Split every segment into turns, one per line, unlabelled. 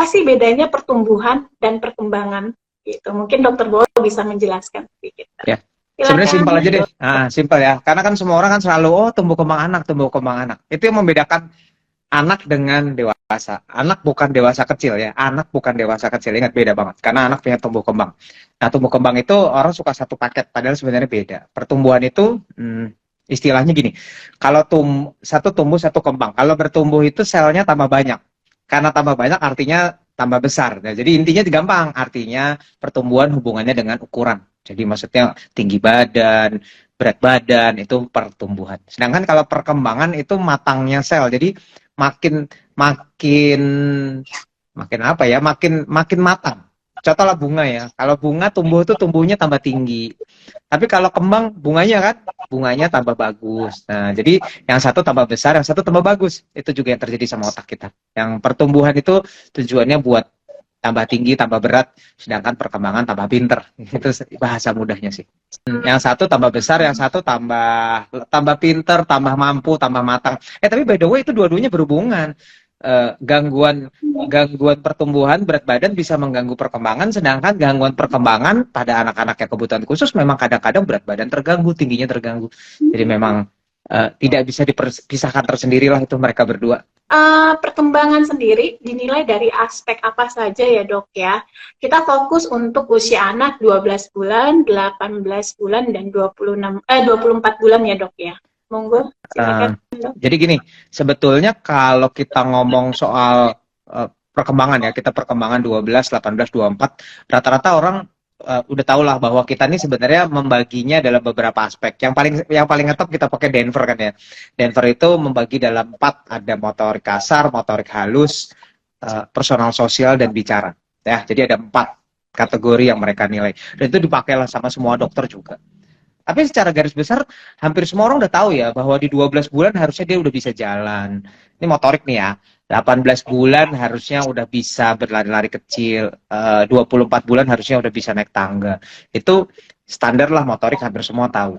sih bedanya pertumbuhan dan perkembangan? Gitu. Mungkin Dokter Bowo bisa menjelaskan sedikit.
Ya. Sebenarnya simpel aja deh. Simpel ya. Karena kan semua orang kan selalu tumbuh kembang anak, tumbuh kembang anak. Itu yang membedakan anak dengan dewasa. Anak bukan dewasa kecil ya. Anak bukan dewasa kecil. Ingat, beda banget. Karena anak punya tumbuh kembang. Nah, tumbuh kembang itu orang suka satu paket, padahal sebenarnya beda. Pertumbuhan itu istilahnya gini. Kalau satu tumbuh, satu kembang. Kalau bertumbuh itu selnya tambah banyak. Karena tambah banyak artinya tambah besar. Nah, jadi intinya gampang. Artinya pertumbuhan hubungannya dengan ukuran. Jadi maksudnya tinggi badan, berat badan, itu pertumbuhan. Sedangkan kalau perkembangan itu matangnya sel. Jadi makin apa ya? Makin matang. Contohlah bunga ya. Kalau bunga tumbuh itu tumbuhnya tambah tinggi. Tapi kalau kembang bunganya tambah bagus. Nah, jadi yang satu tambah besar, yang satu tambah bagus. Itu juga yang terjadi sama otak kita. Yang pertumbuhan itu tujuannya buat tambah tinggi, tambah berat, sedangkan perkembangan tambah pinter. Itu bahasa mudahnya sih. Yang satu tambah besar, yang satu tambah pinter, tambah mampu, tambah matang. Tapi by the way itu dua-duanya berhubungan. Gangguan pertumbuhan berat badan bisa mengganggu perkembangan, sedangkan gangguan perkembangan pada anak-anak yang kebutuhan khusus memang kadang-kadang berat badan terganggu, tingginya terganggu. Jadi memang tidak bisa dipisahkan tersendirilah itu mereka berdua.
Perkembangan sendiri dinilai dari aspek apa saja ya dok ya? Kita fokus untuk usia anak 12 bulan, 18 bulan, dan 24 bulan ya dok ya? Monggo, silakan dok.
Jadi gini, sebetulnya kalau kita ngomong soal perkembangan ya, kita perkembangan 12, 18, 24, rata-rata orang udah tau lah bahwa kita ini sebenarnya membaginya dalam beberapa aspek. Yang paling ngetop kita pakai Denver kan ya. Denver itu membagi dalam 4, ada motorik kasar, motorik halus, personal sosial, dan bicara. Ya, jadi ada 4 kategori yang mereka nilai. Dan itu dipakailah sama semua dokter juga. Tapi secara garis besar hampir semua orang udah tahu ya bahwa di 12 bulan harusnya dia udah bisa jalan. Ini motorik nih ya. 18 bulan harusnya udah bisa berlari-lari kecil. 24 bulan harusnya udah bisa naik tangga. Itu standar lah motorik, hampir semua tahu.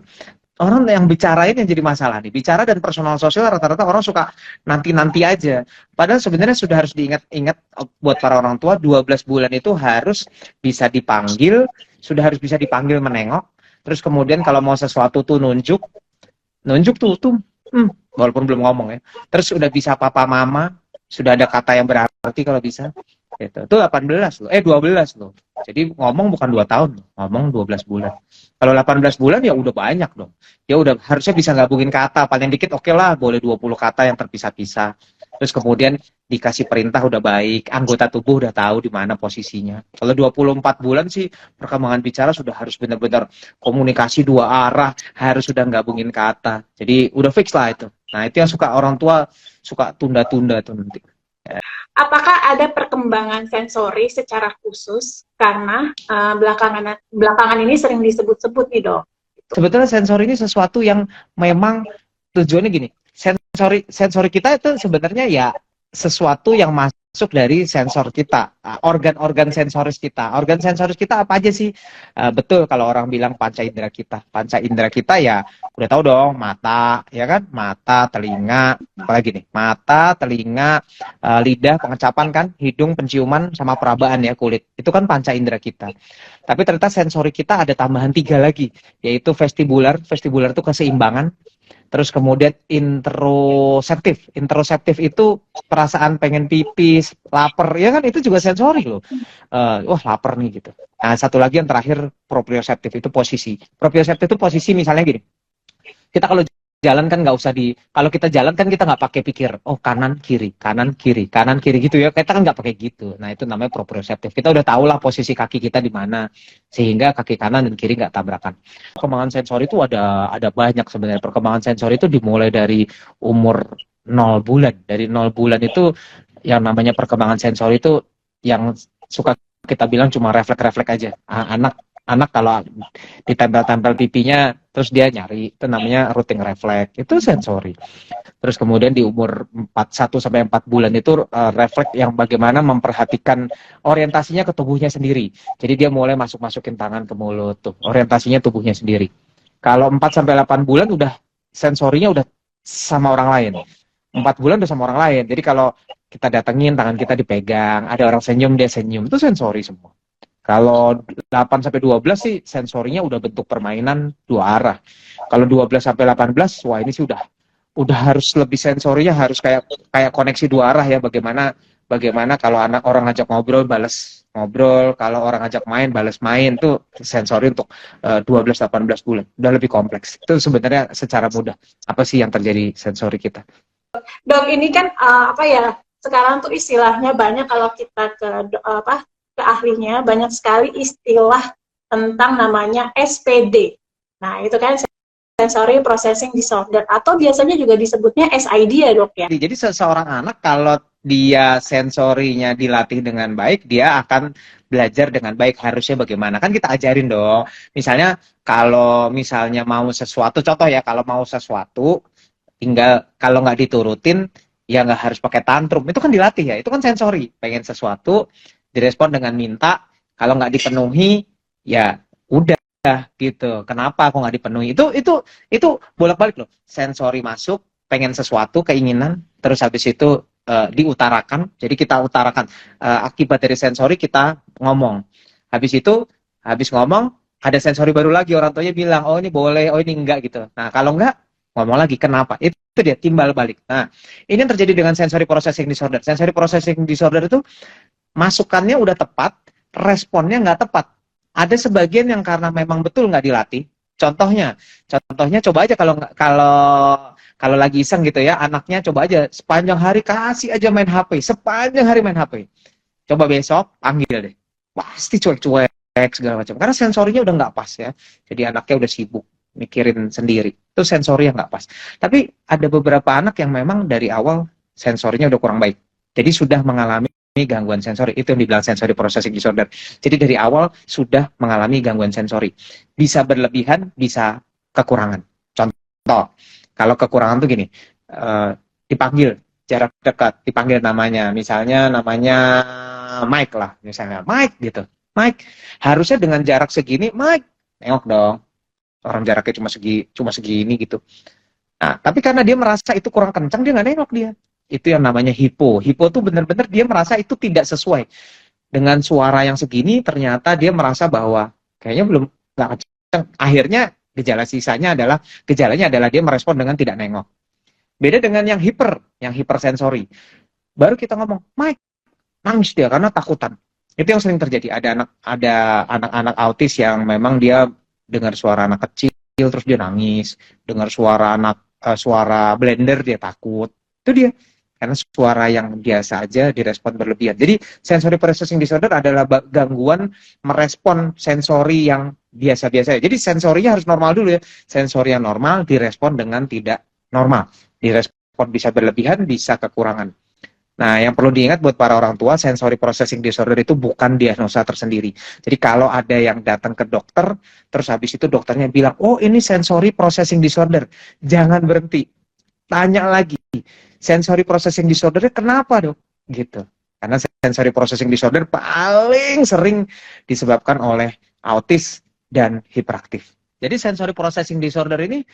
Orang yang bicarain yang jadi masalah nih. Bicara dan personal sosial rata-rata orang suka nanti-nanti aja. Padahal sebenarnya sudah harus diingat-ingat buat para orang tua, 12 bulan itu harus bisa dipanggil, sudah harus bisa dipanggil menengok. Terus kemudian kalau mau sesuatu tuh nunjuk tuh, walaupun belum ngomong ya. Terus udah bisa papa mama, sudah ada kata yang berarti kalau bisa. Gitu. Itu 18 loh, 12 loh. Jadi ngomong bukan 2 tahun, ngomong 12 bulan. Kalau 18 bulan ya udah banyak dong. Ya udah harusnya bisa gabungin kata, paling dikit oke lah, boleh 20 kata yang terpisah-pisah. Terus kemudian dikasih perintah udah baik, anggota tubuh udah tahu di mana posisinya. Kalau 24 bulan sih perkembangan bicara sudah harus benar-benar komunikasi 2 arah, harus sudah gabungin kata. Jadi udah fix lah itu. Nah, itu yang orang tua suka tunda-tunda tuh nanti.
Apakah ada perkembangan sensori secara khusus karena belakangan ini sering disebut-sebut nih dok?
Sebetulnya sensori ini sesuatu yang memang tujuannya gini. Sensori kita itu sebenarnya ya sesuatu yang masuk dari sensor kita, organ-organ sensoris kita. Organ sensoris kita apa aja sih? Betul kalau orang bilang panca indera kita. Panca indera kita ya udah tahu dong, mata, ya kan? Mata, telinga, apalagi nih? Mata, telinga, lidah, pengecapan kan, hidung, penciuman, sama perabaan ya, kulit. Itu kan panca indera kita. Tapi ternyata sensori kita ada tambahan 3 lagi, yaitu vestibular. Vestibular itu keseimbangan. Terus kemudian interoceptif. Interoceptif itu perasaan pengen pipis, lapar, ya kan itu juga sensori loh. Wah lapar nih gitu. Nah satu lagi yang terakhir proprioceptif itu posisi. Proprioceptif itu posisi misalnya gini. Kita kalau jalan kan nggak usah kalau kita jalan kan kita nggak pakai pikir, oh kanan kiri gitu ya. Kita kan nggak pakai gitu. Nah itu namanya proprioceptif. Kita udah tahu lah posisi kaki kita di mana sehingga kaki kanan dan kiri nggak tabrakan. Perkembangan sensori itu ada banyak sebenarnya. Perkembangan sensori itu dimulai dari umur 0 bulan. Dari 0 bulan itu yang namanya perkembangan sensori itu yang suka kita bilang cuma refleks-refleks aja. Anak kalau ditempel-tempel pipinya terus dia nyari, itu namanya routing refleks, itu sensori. Terus kemudian di umur 1 sampai 4 bulan itu refleks yang bagaimana memperhatikan orientasinya ke tubuhnya sendiri. Jadi dia mulai masukin tangan ke mulut tuh, orientasinya tubuhnya sendiri. Kalau 4 sampai 8 bulan udah sensorinya udah sama orang lain. 4 bulan udah sama orang lain. Jadi kalau kita datengin, tangan kita dipegang, ada orang senyum, dia senyum, itu sensori semua. Kalau 8 sampai 12 sih sensorinya udah bentuk permainan dua arah. Kalau 12 sampai 18, wah ini sih udah harus lebih sensorinya harus kayak kayak koneksi dua arah ya. Bagaimana kalau anak orang ngajak ngobrol balas ngobrol, kalau orang ngajak main balas main, tuh sensori untuk 12-18 bulan. Udah lebih kompleks. Itu sebenarnya secara mudah apa sih yang terjadi sensori kita.
Dok, ini kan apa ya? Sekarang tuh istilahnya banyak kalau kita ke ahlinya banyak sekali istilah tentang namanya SPD. Nah, itu kan sensory processing disorder atau biasanya juga disebutnya SID ya, Dok ya.
Jadi seseorang anak kalau dia sensorinya dilatih dengan baik, dia akan belajar dengan baik. Harusnya bagaimana? Kan kita ajarin dong. Misalnya kalau misalnya mau sesuatu, contoh ya, kalau mau sesuatu, tinggal kalau nggak diturutin, ya nggak harus pakai tantrum. Itu kan dilatih ya. Itu kan sensori. Pengen sesuatu, direspon dengan minta. Kalau nggak dipenuhi, ya udah gitu. Kenapa aku nggak dipenuhi? Itu bolak-balik loh. Sensori masuk, pengen sesuatu, keinginan, terus habis itu diutarakan. Jadi kita utarakan akibat dari sensori, kita ngomong. Habis itu, habis ngomong, ada sensori baru lagi, orang tuanya bilang, oh ini boleh, oh ini enggak gitu. Nah kalau enggak, ngomong lagi, kenapa? Itu dia, timbal balik. Nah ini yang terjadi dengan sensory processing disorder. Sensory processing disorder itu masukannya udah tepat, responnya nggak tepat. Ada sebagian yang karena memang betul nggak dilatih. Contohnya coba aja kalau lagi iseng gitu ya, anaknya coba aja sepanjang hari kasih aja main HP, sepanjang hari main HP. Coba besok panggil deh, pasti cuek-cuek segala macam. Karena sensorinya udah nggak pas ya. Jadi anaknya udah sibuk mikirin sendiri. Itu sensori yang nggak pas. Tapi ada beberapa anak yang memang dari awal sensorinya udah kurang baik. Jadi sudah mengalami gangguan sensori, itu yang dibilang sensory processing disorder. Jadi dari awal sudah mengalami gangguan sensori. Bisa berlebihan, bisa kekurangan. Contoh, kalau kekurangan tuh gini, dipanggil jarak dekat, dipanggil namanya, misalnya namanya Mike lah, misalnya Mike gitu. Mike, harusnya dengan jarak segini, Mike, nengok dong. Orang jaraknya cuma segini gitu. Nah, tapi karena dia merasa itu kurang kencang, dia nggak nengok dia. Itu yang namanya hipo. Hipo tuh benar-benar dia merasa itu tidak sesuai dengan suara yang segini. Ternyata dia merasa bahwa kayaknya belum nggak kencang. Akhirnya gejalanya adalah dia merespon dengan tidak nengok. Beda dengan yang hipersensori. Baru kita ngomong, Mike, nangis dia karena takutan. Itu yang sering terjadi. Ada anak-anak autis yang memang dia dengar suara anak kecil terus dia nangis, dengar suara blender dia takut. Itu dia. Karena suara yang biasa aja direspon berlebihan. Jadi sensory processing disorder adalah gangguan merespon sensori yang biasa-biasa. Jadi sensorinya harus normal dulu ya. Sensori yang normal direspon dengan tidak normal. Direspon bisa berlebihan, bisa kekurangan. Nah, yang perlu diingat buat para orang tua, sensory processing disorder itu bukan diagnosa tersendiri. Jadi kalau ada yang datang ke dokter, terus habis itu dokternya bilang, oh ini sensory processing disorder, jangan berhenti. Tanya lagi, sensory processing disorder kenapa dok? Gitu. Karena sensory processing disorder paling sering disebabkan oleh autis dan hiperaktif. Jadi sensory processing disorder ini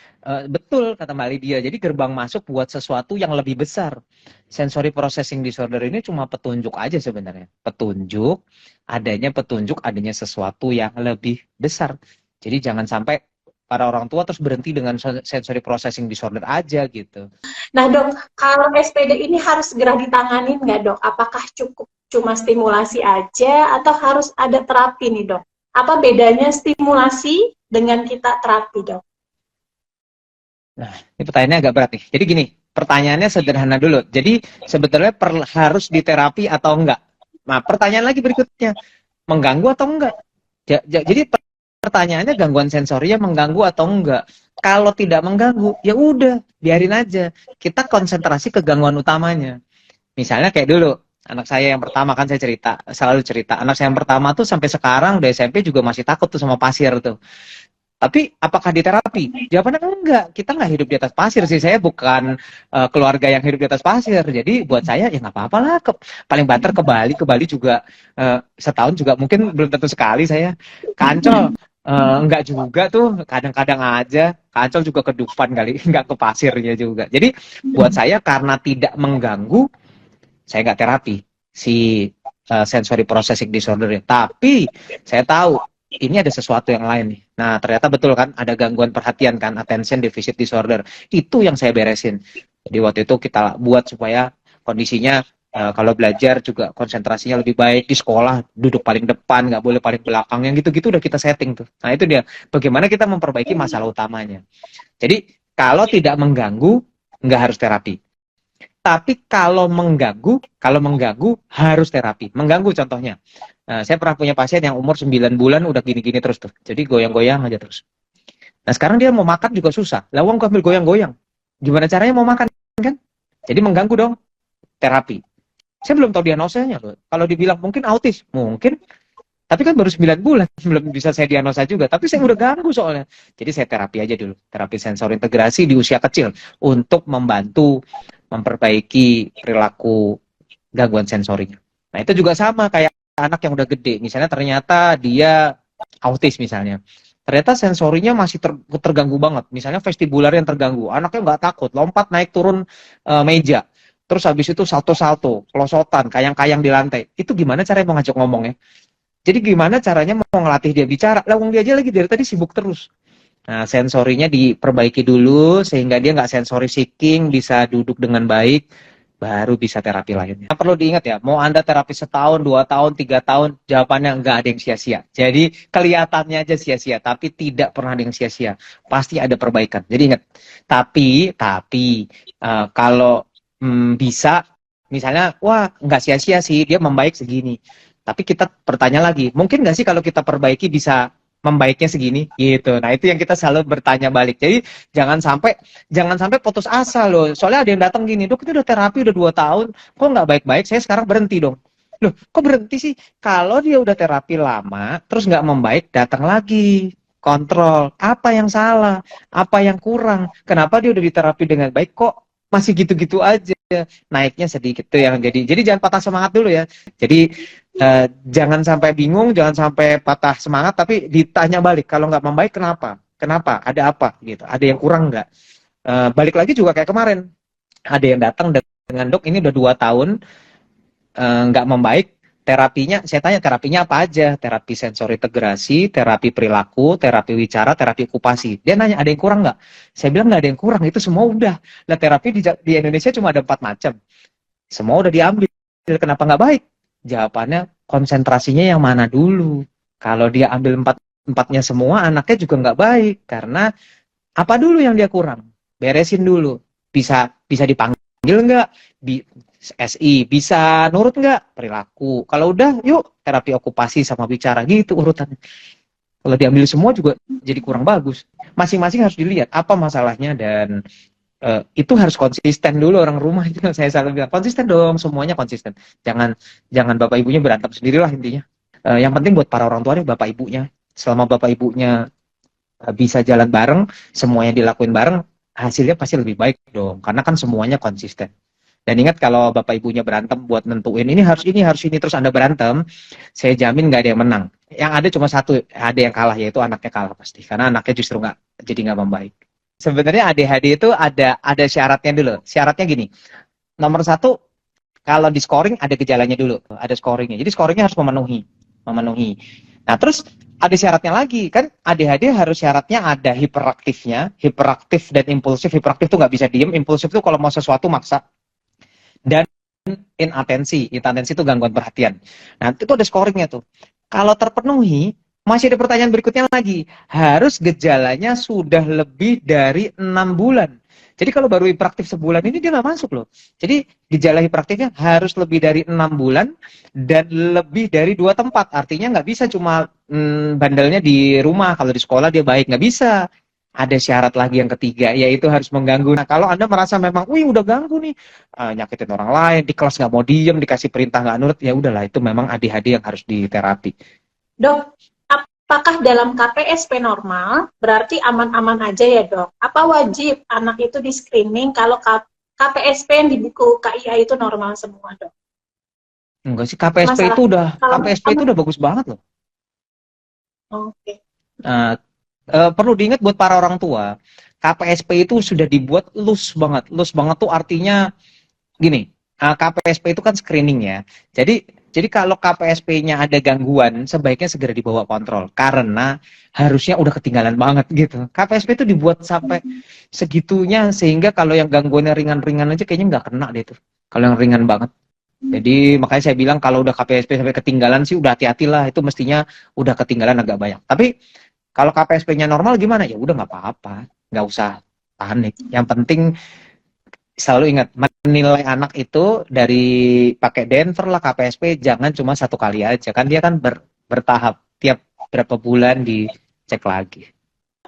betul kata Mbak Lydia. Jadi gerbang masuk buat sesuatu yang lebih besar. Sensory processing disorder ini cuma petunjuk aja sebenarnya. Adanya sesuatu yang lebih besar. Jadi jangan sampai para orang tua terus berhenti dengan sensory processing disorder aja gitu.
Nah dok, kalau SPD ini harus segera ditanganin nggak dok? Apakah cukup cuma stimulasi aja atau harus ada terapi nih dok? Apa bedanya stimulasi dengan kita terapi dok?
Nah, ini pertanyaannya agak berat nih. Jadi gini, pertanyaannya sederhana dulu. Jadi sebetulnya harus diterapi atau enggak? Nah, pertanyaan lagi berikutnya, mengganggu atau enggak? Jadi pertanyaannya gangguan sensorinya mengganggu atau enggak? Kalau tidak mengganggu, ya udah, biarin aja. Kita konsentrasi ke gangguan utamanya. Misalnya kayak dulu, anak saya yang pertama kan saya selalu cerita. Anak saya yang pertama tuh sampai sekarang udah SMP juga masih takut tuh sama pasir tuh. Tapi apakah diterapi? Jawabannya enggak. Kita nggak hidup di atas pasir sih. Saya bukan keluarga yang hidup di atas pasir. Jadi buat saya ya nggak apa-apa lah. Paling banter ke Bali. Ke Bali juga setahun juga mungkin belum tentu sekali saya. Kancol enggak juga tuh. Kadang-kadang aja. Kancol juga ke Dufan kali. Enggak ke pasirnya juga. Jadi buat saya karena tidak mengganggu, saya nggak terapi si sensory processing disorder. Tapi saya tahu ini ada sesuatu yang lain nih. Nah, ternyata betul kan ada gangguan perhatian kan, attention deficit disorder. Itu yang saya beresin. Jadi waktu itu kita buat supaya kondisinya kalau belajar juga konsentrasinya lebih baik, di sekolah duduk paling depan, nggak boleh paling belakang, yang gitu-gitu udah kita setting tuh. Nah, itu dia bagaimana kita memperbaiki masalah utamanya. Jadi kalau tidak mengganggu nggak harus terapi. Tapi kalau mengganggu harus terapi. Mengganggu contohnya. Nah, saya pernah punya pasien yang umur 9 bulan udah gini-gini terus tuh. Jadi goyang-goyang aja terus. Nah, sekarang dia mau makan juga susah. Lah wong ambil goyang-goyang. Gimana caranya mau makan kan? Jadi mengganggu dong, terapi. Saya belum tahu diagnosanya loh. Kalau dibilang mungkin autis, mungkin. Tapi kan baru 9 bulan, belum bisa saya diagnosa juga. Tapi saya udah ganggu soalnya. Jadi saya terapi aja dulu. Terapi sensor integrasi di usia kecil. Untuk membantu memperbaiki perilaku gangguan sensorinya. Nah itu juga sama kayak anak yang udah gede. Misalnya ternyata dia autis misalnya. Ternyata sensorinya masih terganggu banget. Misalnya vestibular yang terganggu. Anaknya nggak takut, lompat naik turun meja. Terus habis itu salto-salto, pelosotan, kayang-kayang di lantai. Itu gimana caranya mau ngajak ngomongnya? Jadi gimana caranya mau ngelatih dia bicara? Lawang dia aja lagi dari tadi sibuk terus. Nah, sensorinya diperbaiki dulu sehingga dia nggak sensory seeking, bisa duduk dengan baik, baru bisa terapi lainnya. Nah, perlu diingat ya, mau Anda terapi setahun, 2 tahun, 3 tahun, jawabannya nggak ada yang sia-sia. Jadi kelihatannya aja sia-sia, tapi tidak pernah ada yang sia-sia. Pasti ada perbaikan. Jadi ingat, tapi kalau bisa, misalnya, wah nggak sia-sia sih, dia membaik segini. Tapi kita bertanya lagi, mungkin nggak sih kalau kita perbaiki bisa membaiknya segini gitu. Nah, itu yang kita selalu bertanya balik. Jadi jangan sampai putus asa loh. Soalnya ada yang datang gini, "Dok, ini udah terapi udah 2 tahun, kok nggak baik-baik? Saya sekarang berhenti dong." Loh, kok berhenti sih? Kalau dia udah terapi lama, terus nggak membaik, datang lagi. Kontrol, apa yang salah? Apa yang kurang? Kenapa dia udah diterapi dengan baik, kok masih gitu-gitu aja? Naiknya sedikit tuh yang jadi jangan patah semangat dulu ya. Jadi jangan sampai bingung, jangan sampai patah semangat, tapi ditanya balik, kalau nggak membaik kenapa? Kenapa? Ada apa? Gitu. Ada yang kurang nggak? Balik lagi juga kayak kemarin, ada yang datang dengan, "Dok, ini udah 2 tahun nggak membaik. Terapinya," saya tanya, "terapinya apa aja?" Terapi sensori integrasi, terapi perilaku, terapi wicara, terapi okupasi. Dia nanya, "Ada yang kurang nggak?" Saya bilang nggak ada yang kurang, itu semua udah. Nah, terapi di Indonesia cuma ada 4 macam. Semua udah diambil. Kenapa nggak baik? Jawabannya, konsentrasinya yang mana dulu. Kalau dia ambil empatnya semua, anaknya juga nggak baik. Karena apa dulu yang dia kurang? Beresin dulu. Bisa dipanggil nggak? SI, bisa nurut nggak? Perilaku. Kalau udah, yuk terapi okupasi sama bicara. Gitu urutannya. Kalau diambil semua juga jadi kurang bagus. Masing-masing harus dilihat apa masalahnya, dan itu harus konsisten dulu orang rumah. Itu saya selalu bilang, konsisten dong, semuanya konsisten. Jangan bapak ibunya berantem sendirilah intinya. Yang penting buat para orang tua nih, bapak ibunya, selama bapak ibunya bisa jalan bareng, semuanya dilakuin bareng, hasilnya pasti lebih baik dong, karena kan semuanya konsisten. Dan ingat, kalau bapak ibunya berantem buat nentuin ini harus ini terus Anda berantem, saya jamin nggak ada yang menang. Yang ada cuma satu, ada yang kalah, yaitu anaknya kalah pasti, karena anaknya justru nggak membaik. Sebenarnya ADHD itu ada syaratnya dulu. Syaratnya gini. Nomor 1, kalau di scoring ada gejalanya dulu, ada scoringnya. Jadi scoringnya harus memenuhi. Nah, terus ada syaratnya lagi, kan ADHD harus syaratnya ada hiperaktifnya, hiperaktif dan impulsif. Hiperaktif tuh nggak bisa diem, impulsif tuh kalau mau sesuatu maksa, dan inatensi itu gangguan perhatian. Nah, itu ada scoringnya tuh. Kalau terpenuhi, masih ada pertanyaan berikutnya lagi. Harus gejalanya sudah lebih dari 6 bulan. Jadi kalau baru hiperaktif sebulan ini dia nggak masuk loh. Jadi gejala hiperaktifnya harus lebih dari 6 bulan dan lebih dari 2 tempat. Artinya nggak bisa cuma bandelnya di rumah, kalau di sekolah dia baik. Nggak bisa. Ada syarat lagi yang ketiga, yaitu harus mengganggu. Nah, kalau Anda merasa memang, wih udah ganggu nih, nyakitin orang lain, di kelas nggak mau diem, dikasih perintah nggak nurut, ya udahlah, itu memang ADHD yang harus diterapi.
Dok, apakah dalam KPSP normal berarti aman-aman aja ya dok? Apa wajib anak itu di screening kalau KPSP yang di buku KIA itu normal semua dok?
Enggak sih, KPSP
Masalah
itu udah
kalau
KPSP itu udah bagus banget loh.
Oke.
Nah, perlu diingat buat para orang tua, KPSP itu sudah dibuat loose banget. Loose banget tuh artinya gini, KPSP itu kan screening ya. Jadi kalau KPSP-nya ada gangguan, sebaiknya segera dibawa kontrol karena harusnya udah ketinggalan banget gitu. KPSP itu dibuat sampai segitunya sehingga kalau yang gangguannya ringan-ringan aja kayaknya nggak kena deh tuh. Kalau yang ringan banget. Jadi makanya saya bilang kalau udah KPSP sampai ketinggalan sih udah hati-hatilah, itu mestinya udah ketinggalan agak banyak. Tapi kalau KPSP-nya normal gimana? Ya udah nggak apa-apa, nggak usah panik. Yang penting selalu ingat menilai anak itu dari pakai Denver lah KPSP, jangan cuma satu kali aja kan, dia kan bertahap, tiap berapa bulan dicek lagi.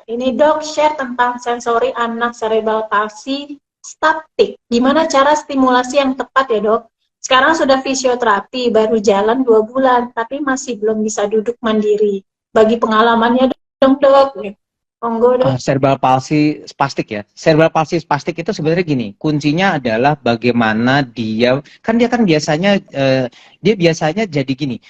Ini dok share tentang sensori anak cerebral palsy statik. Gimana cara stimulasi yang tepat ya dok? Sekarang sudah fisioterapi, baru jalan 2 bulan, tapi masih belum bisa duduk mandiri. Bagi pengalamannya dong dok. Monggo dok.
Cerebral palsy spastik ya. Cerebral palsy spastik itu sebenarnya gini, kuncinya adalah bagaimana dia kan biasanya dia biasanya jadi gini.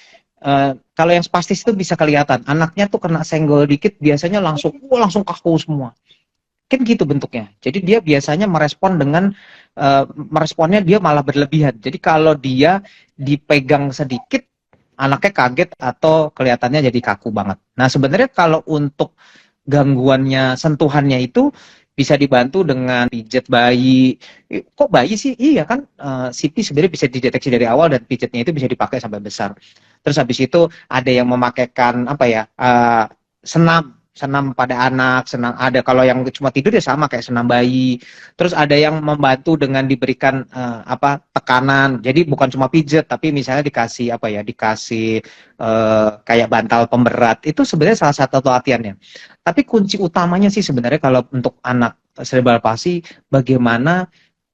Kalau yang spastis itu bisa kelihatan, anaknya tuh kena senggol dikit biasanya langsung kaku semua. Kan gitu bentuknya. Jadi dia biasanya meresponnya dia malah berlebihan. Jadi kalau dia dipegang sedikit, anaknya kaget atau kelihatannya jadi kaku banget. Nah sebenarnya kalau untuk gangguannya, sentuhannya itu bisa dibantu dengan pijat bayi. Kok bayi sih? Iya kan, CP sebenarnya bisa dideteksi dari awal dan pijatnya itu bisa dipakai sampai besar. Terus habis itu ada yang memakaikan apa ya, senam pada anak, senam ada, kalau yang cuma tidur ya sama kayak senam bayi. Terus ada yang membantu dengan diberikan tekanan. Jadi bukan cuma pijat tapi misalnya dikasih dikasih kayak bantal pemberat. Itu sebenarnya salah satu latihannya. Tapi kunci utamanya sih sebenarnya kalau untuk anak cerebral palsy, bagaimana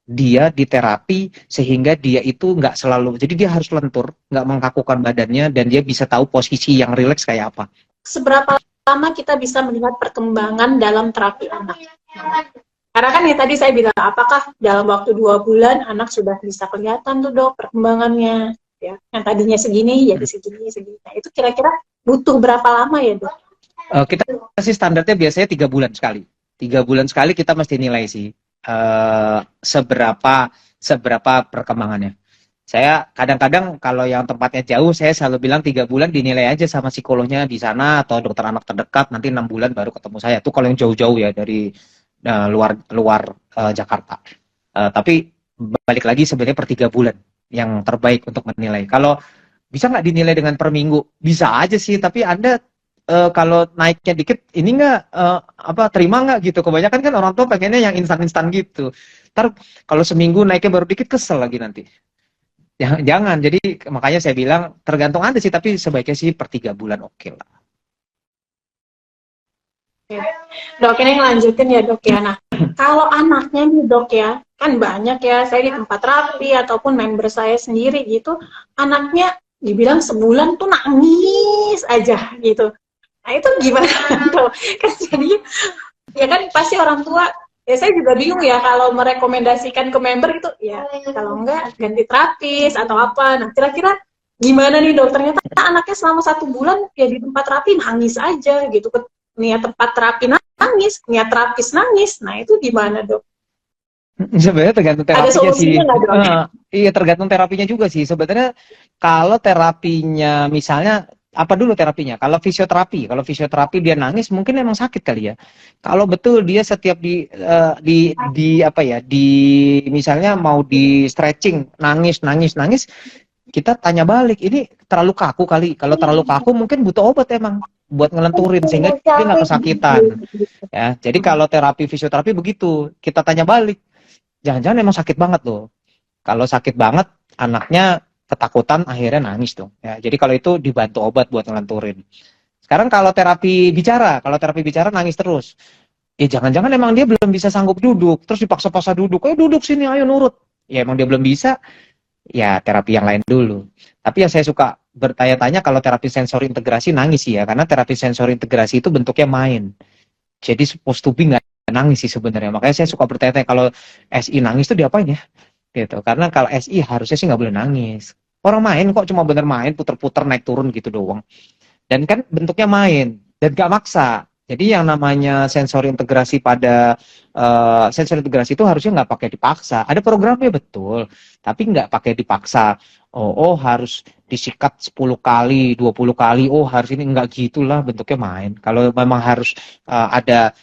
dia diterapi sehingga dia itu nggak selalu, jadi dia harus lentur, nggak mengkakukan badannya, dan dia bisa tahu posisi yang rileks kayak apa.
Seberapa lama kita bisa melihat perkembangan dalam terapi anak? Karena kan ya tadi saya bilang, apakah dalam waktu 2 bulan anak sudah bisa kelihatan tuh dok perkembangannya? Ya, yang tadinya segini jadi segini. Nah, itu kira-kira butuh berapa lama ya dok?
Kita sih standarnya biasanya 3 bulan sekali. 3 bulan sekali kita mesti nilai sih seberapa perkembangannya. Saya kadang-kadang kalau yang tempatnya jauh, saya selalu bilang 3 bulan dinilai aja sama psikolognya di sana atau dokter anak terdekat, nanti 6 bulan baru ketemu saya. Itu kalau yang jauh-jauh ya dari luar Jakarta. Tapi balik lagi sebenarnya per 3 bulan yang terbaik untuk menilai. Kalau bisa nggak dinilai dengan per minggu? Bisa aja sih, tapi Anda kalau naiknya dikit, ini nggak terima nggak gitu. Kebanyakan kan orang tua pengennya yang instan-instan gitu. Ntar kalau seminggu naiknya baru dikit, kesel lagi nanti. Jangan. Jadi makanya saya bilang tergantung Anda sih, tapi sebaiknya sih per 3 bulan oke lah.
Dok, ini lanjutin ya dok ya. Nah, kalau anaknya nih dok ya, kan banyak ya, saya di tempat terapi ataupun member saya sendiri gitu, anaknya dibilang sebulan tuh nangis aja gitu. Nah itu gimana dok? Kan jadi, ya kan pasti orang tua, ya saya juga bingung ya kalau merekomendasikan ke member itu, ya kalau enggak ganti terapis atau apa. Nah kira-kira gimana nih dok? Ternyata anaknya selama 1 bulan ya di tempat terapi nangis aja gitu. Niat tempat terapi nangis, niat terapis nangis. Nah itu gimana dok?
Sebenarnya tergantung
Ada
terapinya sih.
solusinya nggak dok?
Iya tergantung terapinya juga sih. Sebenarnya kalau terapinya misalnya apa dulu terapinya? Kalau fisioterapi dia nangis mungkin emang sakit kali ya. Kalau betul dia setiap di misalnya mau di stretching nangis, kita tanya balik, ini terlalu kaku kali. Kalau terlalu kaku mungkin butuh obat emang buat ngelenturin sehingga dia nggak kesakitan. Ya, jadi kalau terapi fisioterapi begitu, kita tanya balik, jangan-jangan emang sakit banget loh. Kalau sakit banget, anaknya ketakutan akhirnya nangis dong. Ya, jadi kalau itu dibantu obat buat ngelenturin. Sekarang kalau terapi bicara nangis terus. Ya jangan-jangan emang dia belum bisa sanggup duduk, terus dipaksa-paksa duduk. Duduk sini, ayo nurut. Ya emang dia belum bisa. Ya terapi yang lain dulu. Tapi yang saya suka bertanya-tanya kalau terapi sensori integrasi nangis sih ya, karena terapi sensori integrasi itu bentuknya main. Jadi supposed to be nggak nangis sih sebenarnya. Makanya saya suka bertanya-tanya kalau SI nangis tuh diapain ya? Gitu. Karena kalau SI harusnya sih nggak boleh nangis. Orang main kok, cuma bener main puter-puter naik turun gitu doang. Dan kan bentuknya main dan gak maksa. Jadi yang namanya sensori integrasi pada sensori integrasi itu harusnya nggak pakai dipaksa. Ada programnya betul, tapi nggak pakai dipaksa. Oh harus disikat 10 kali, 20 kali. Oh harus ini nggak gitulah bentuknya main. Kalau memang harus ada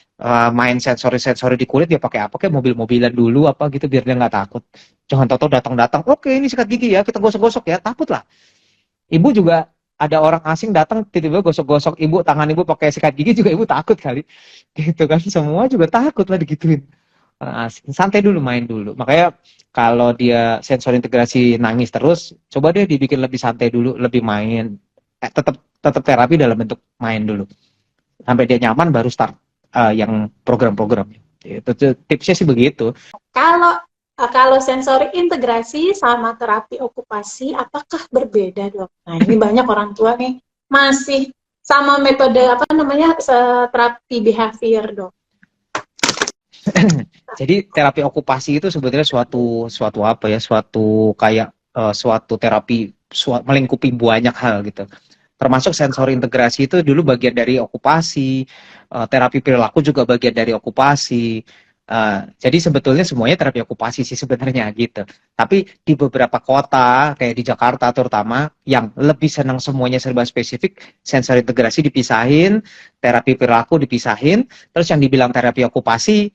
main sensori-sensori di kulit, ya pakai apa? Kayak mobil-mobilan dulu apa gitu biar dia nggak takut. Jangan tahu datang-datang. Oke ini sikat gigi ya, kita gosok-gosok ya. Takut lah. Ibu juga ada orang asing datang tiba-tiba gosok-gosok ibu, tangan ibu pakai sikat gigi juga ibu takut kali. Gitu kan, semua juga takut lah digituin. Orang asing. Santai dulu, main dulu. Makanya kalau dia sensor integrasi nangis terus, coba deh dibikin lebih santai dulu, lebih main. Tetap tetap terapi dalam bentuk main dulu. Sampai dia nyaman baru start yang program-programnya. Itu tipsnya sih begitu.
Kalau kalau sensori integrasi sama terapi okupasi, apakah berbeda, Dok? Nah, ini banyak orang tua nih masih sama metode apa namanya terapi behavior, Dok.
Jadi terapi okupasi itu sebetulnya suatu apa ya, suatu kayak suatu terapi melingkupi banyak hal gitu. Termasuk sensori integrasi itu dulu bagian dari okupasi, terapi perilaku juga bagian dari okupasi. Jadi sebetulnya semuanya terapi okupasi sih sebenarnya gitu. Tapi di beberapa kota kayak di Jakarta terutama yang lebih senang semuanya serba spesifik, sensori integrasi dipisahin, terapi perilaku dipisahin, terus yang dibilang terapi okupasi,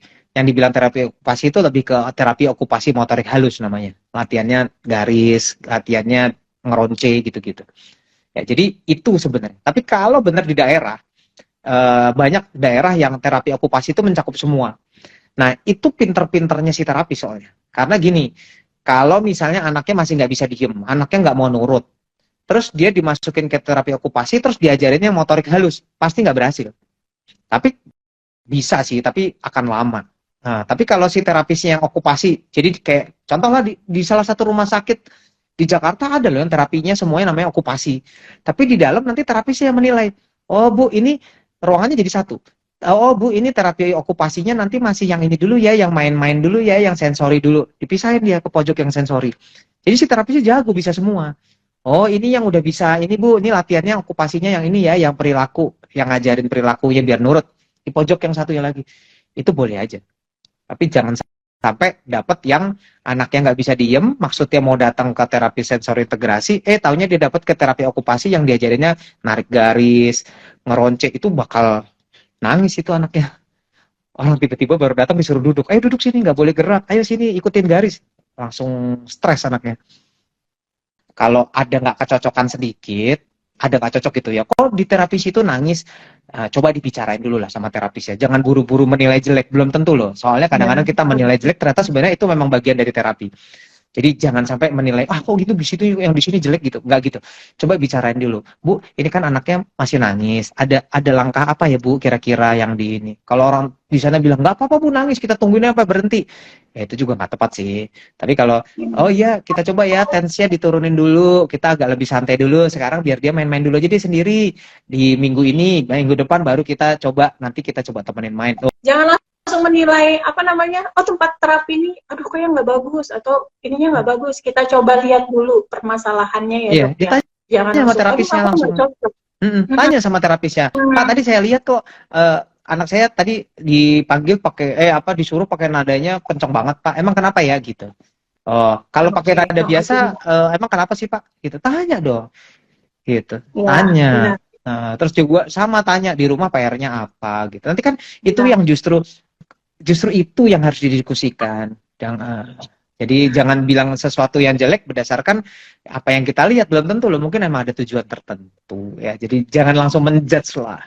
itu lebih ke terapi okupasi motorik halus namanya. Latihannya garis, latihannya ngeronce gitu-gitu. Ya, jadi itu sebenarnya. Tapi kalau benar di daerah, banyak daerah yang terapi okupasi itu mencakup semua. Nah, itu pinter-pinternya si terapi soalnya. Karena gini, kalau misalnya anaknya masih nggak bisa diem, anaknya nggak mau nurut, terus dia dimasukin ke terapi okupasi, terus diajarinnya motorik halus, pasti nggak berhasil. Tapi bisa sih, tapi akan lama. Nah, tapi kalau si terapisnya yang okupasi, jadi kayak contohnya di salah satu rumah sakit di Jakarta ada loh yang terapinya semuanya namanya okupasi. Tapi di dalam nanti terapisnya yang menilai, oh Bu ini ruangannya jadi satu. Oh Bu ini terapi okupasinya nanti masih yang ini dulu ya, yang main-main dulu ya, yang sensori dulu. Dipisahin dia ke pojok yang sensori. Jadi si terapisnya jago, bisa semua. Oh ini yang udah bisa, ini Bu, ini latihannya okupasinya yang ini ya, yang perilaku, yang ngajarin perilakunya biar nurut. Di pojok yang satunya lagi. Itu boleh aja. Tapi jangan sampai dapat yang anaknya nggak bisa diem, maksudnya mau datang ke terapi sensori integrasi, taunya dia dapat ke terapi okupasi yang diajarinnya narik garis, ngeronce, itu bakal nangis itu anaknya. Orang tiba-tiba baru datang disuruh duduk, ayo duduk sini, nggak boleh gerak, ayo sini ikutin garis, langsung stres anaknya. Kalau ada nggak kecocokan sedikit, ada nggak cocok gitu ya, kok di terapis itu nangis, coba dibicarain dulu lah sama terapis ya, jangan buru-buru menilai jelek, belum tentu loh, soalnya kadang-kadang kita menilai jelek, ternyata sebenarnya itu memang bagian dari terapi. Jadi jangan sampai menilai, kok gitu di situ yang di sini jelek gitu, nggak gitu. Coba bicarain dulu, Bu, ini kan anaknya masih nangis, ada langkah apa ya Bu kira-kira yang di ini. Kalau orang di sana bilang nggak apa-apa Bu nangis, kita tungguin apa berhenti, ya itu juga nggak tepat sih. Tapi kalau oh iya kita coba ya tensnya diturunin dulu, kita agak lebih santai dulu sekarang biar dia main-main dulu aja dia sendiri di minggu ini, minggu depan baru kita coba, nanti kita coba temenin main.
Jangan langsung menilai apa namanya, oh tempat terapi ini aduh kayaknya nggak bagus atau ininya nggak bagus, kita coba lihat dulu permasalahannya ya,
Iya,
Dok ya. Jangan
sama
langsung
terapisnya langsung. Tanya sama terapisnya, Pak tadi saya lihat kok anak saya tadi dipanggil pakai disuruh pakai nadanya kencang banget Pak, emang kenapa ya gitu. Oh kalau pakai nada biasa emang kenapa sih Pak gitu, tanya dong gitu,
Ya,
tanya. Terus juga sama tanya di rumah PR-nya apa gitu, nanti kan itu yang justru itu yang harus didiskusikan. Jadi jangan bilang sesuatu yang jelek berdasarkan apa yang kita lihat, belum tentu loh, mungkin emang ada tujuan tertentu ya. Jadi jangan langsung menjudge lah.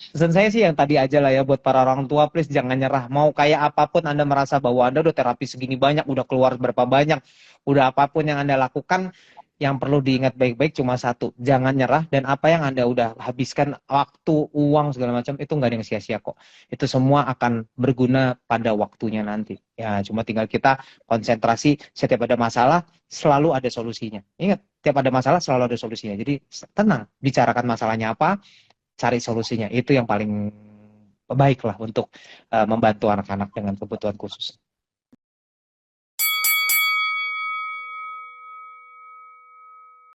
Pesan saya sih yang tadi aja lah ya, buat para orang tua, please jangan nyerah. Mau kayak apapun Anda merasa bahwa Anda udah terapi segini banyak, udah keluar berapa banyak, udah apapun yang Anda lakukan, yang perlu diingat baik-baik cuma satu, jangan nyerah, dan apa yang Anda udah habiskan waktu, uang, segala macam, itu nggak ada yang sia-sia kok. Itu semua akan berguna pada waktunya nanti. Ya, cuma tinggal kita konsentrasi, setiap ada masalah, selalu ada solusinya. Ingat, setiap ada masalah, selalu ada solusinya. Jadi, tenang, bicarakan masalahnya apa, cari solusinya. Itu yang paling baik lah untuk membantu anak-anak dengan kebutuhan khusus.